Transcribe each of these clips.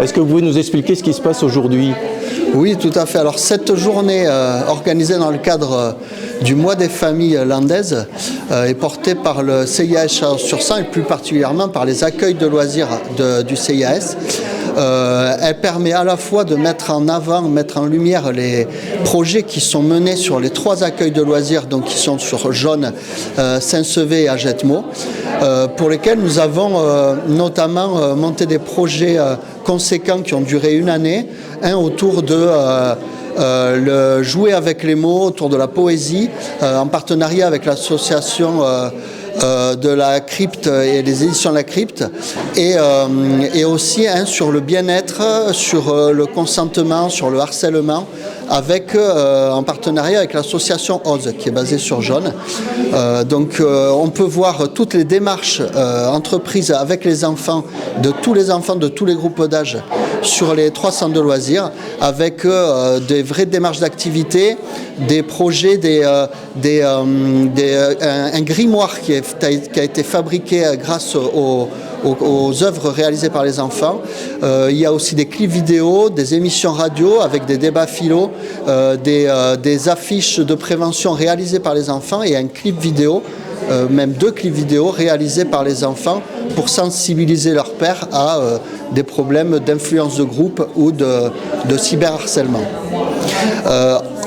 Est-ce que vous pouvez nous expliquer ce qui se passe aujourd'hui ? Oui, tout à fait. Alors cette journée organisée dans le cadre du mois des familles landaises est portée par le CIAS Chalon-sur-Saône et plus particulièrement par les accueils de loisirs du CIAS. Elle permet à la fois de mettre en avant, mettre en lumière les projets qui sont menés sur les 3 accueils de loisirs, donc qui sont sur Jaune, Saint-Sevé et Agetmo, pour lesquels nous avons notamment monté des projets conséquents qui ont duré une année, autour de le jouer avec les mots, autour de la poésie, en partenariat avec l'association de la Crypte et les éditions de la Crypte, et aussi sur le bien-être, sur le consentement, sur le harcèlement, en partenariat avec l'association OZ qui est basée sur Jaune. Donc on peut voir toutes les démarches entreprises avec les enfants de tous les groupes d'âge sur les 3 centres de loisirs, avec des vraies démarches d'activité, des projets, un grimoire qui a été fabriqué grâce aux œuvres réalisées par les enfants. Il y a aussi des clips vidéo, des émissions radio avec des débats philo, des affiches de prévention réalisées par les enfants et un clip vidéo, même 2 clips vidéo réalisés par les enfants pour sensibiliser leurs pairs à des problèmes d'influence de groupe ou de cyberharcèlement.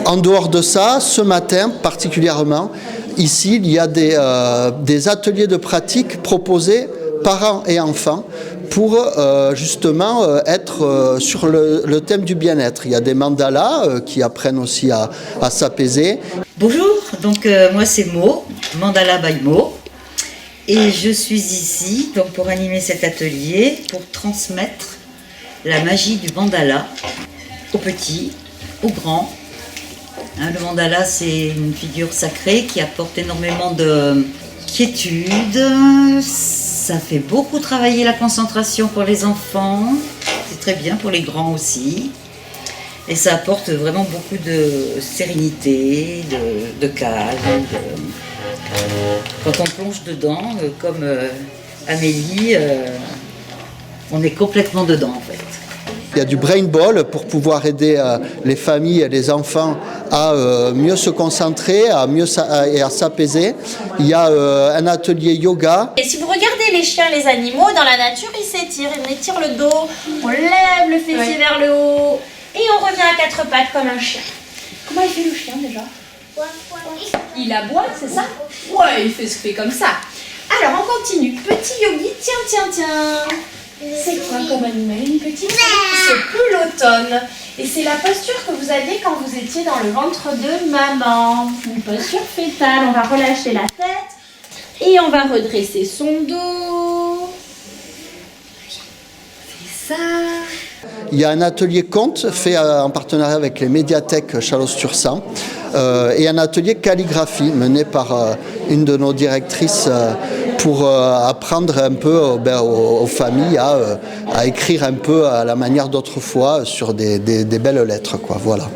En dehors de ça, ce matin particulièrement, ici, il y a des ateliers de pratique proposés parents et enfants pour justement être sur le thème du bien-être. Il y a des mandalas qui apprennent aussi à s'apaiser. Bonjour, donc moi c'est Mo, Mandala by Mo, et je suis ici donc pour animer cet atelier, pour transmettre la magie du mandala aux petits, aux grands. Le mandala, c'est une figure sacrée qui apporte énormément de quiétude. Ça fait beaucoup travailler la concentration pour les enfants. C'est très bien pour les grands aussi. Et ça apporte vraiment beaucoup de sérénité, de calme. Quand on plonge dedans, comme Amélie, on est complètement dedans en fait. Il y a du brain ball pour pouvoir aider les familles et les enfants à mieux se concentrer, et à s'apaiser. Il y a un atelier yoga. Et si vous regardez les chiens, les animaux, dans la nature, ils s'étirent. On étire le dos, on lève le fessier vers le haut et on revient à 4 pattes comme un chien. Comment il fait le chien déjà? Il aboie, c'est ça? Ouais, il fait ce fait comme ça. Alors on continue. Petit yogi, tiens. C'est quoi comme animal? Une petite souris. C'est l'automne. Et c'est la posture que vous aviez quand vous étiez dans le ventre de maman. Une posture fétale. On va relâcher la tête et on va redresser son dos. C'est ça. Il y a un atelier conte fait en partenariat avec les médiathèques Chalon-sur-Saône et un atelier calligraphie mené par une de nos directrices pour apprendre un peu aux familles à écrire un peu à la manière d'autrefois sur des belles lettres, quoi. Voilà.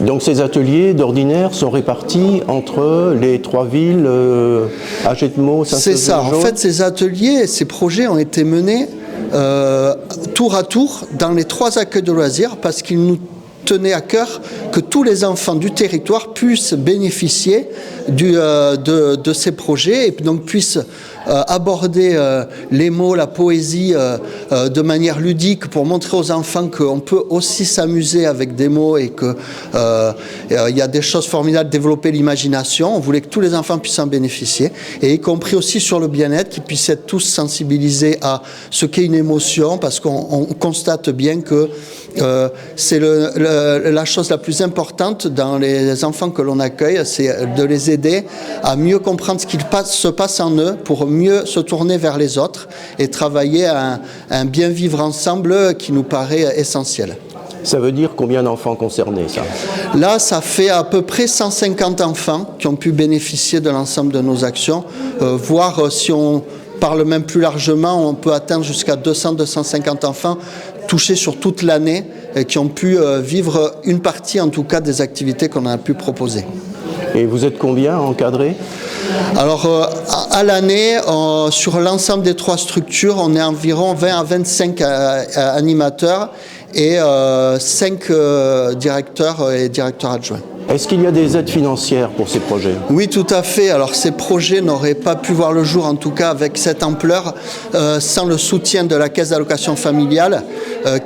Donc ces ateliers d'ordinaire sont répartis entre les 3 villes, Agetmo, Saint-Sevé. C'est ça. En fait, ces ateliers, ces projets ont été menés tour à tour dans les 3 accueils de loisirs parce qu'ils nous tenaient à cœur que tous les enfants du territoire puissent bénéficier de ces projets et donc puissent aborder les mots, la poésie de manière ludique pour montrer aux enfants qu'on peut aussi s'amuser avec des mots et qu'il y a des choses formidables, développer l'imagination. On voulait que tous les enfants puissent en bénéficier et y compris aussi sur le bien-être, qu'ils puissent être tous sensibilisés à ce qu'est une émotion parce qu'on constate bien que c'est la chose la plus importante dans les enfants que l'on accueille, c'est de les aider à mieux comprendre ce qui se passe en eux pour mieux se tourner vers les autres et travailler à un bien vivre ensemble qui nous paraît essentiel. Ça veut dire combien d'enfants concernés, ça? Là, ça fait à peu près 150 enfants qui ont pu bénéficier de l'ensemble de nos actions, voire si on parle même plus largement, on peut atteindre jusqu'à 200-250 enfants touchés sur toute l'année et qui ont pu vivre une partie en tout cas des activités qu'on a pu proposer. Et vous êtes combien encadrés? Alors, à l'année, sur l'ensemble des 3 structures, on est environ 20 à 25 animateurs et 5 directeurs et directeurs adjoints. Est-ce qu'il y a des aides financières pour ces projets? Oui, tout à fait. Alors, ces projets n'auraient pas pu voir le jour, en tout cas avec cette ampleur, sans le soutien de la Caisse d'allocation familiale,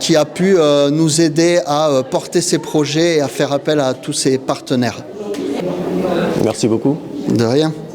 qui a pu nous aider à porter ces projets et à faire appel à tous ces partenaires. Merci beaucoup. De rien.